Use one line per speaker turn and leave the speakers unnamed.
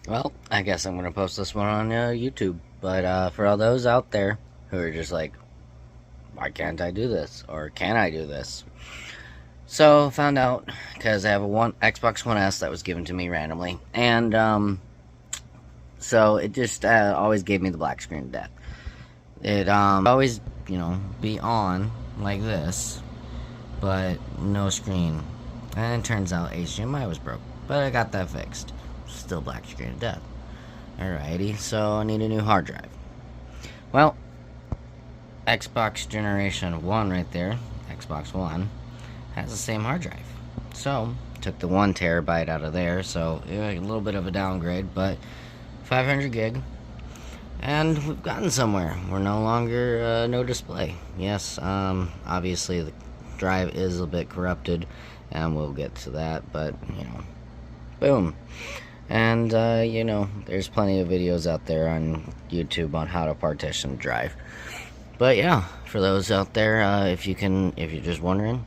Well, I guess I'm gonna post this one on YouTube. But for all those out there who are just like, why can't I do this? Or can I do this? So found out because I have a one Xbox One S that was given to me randomly, and so it just always gave me the black screen of death. It always be on like this, but no screen. And it turns out HDMI was broke, but I got that fixed. Still black screen of death. Alrighty, so I need a new hard drive. Well, Xbox Generation 1 right there, Xbox One, has the same hard drive. So, took the 1 terabyte out of there, so a little bit of a downgrade, but 500 gig. And we've gotten somewhere. We're no longer no display. Yes, obviously the drive is a bit corrupted, and we'll get to that, but, boom. And, there's plenty of videos out there on YouTube on how to partition drive. But yeah, for those out there, if you're just wondering,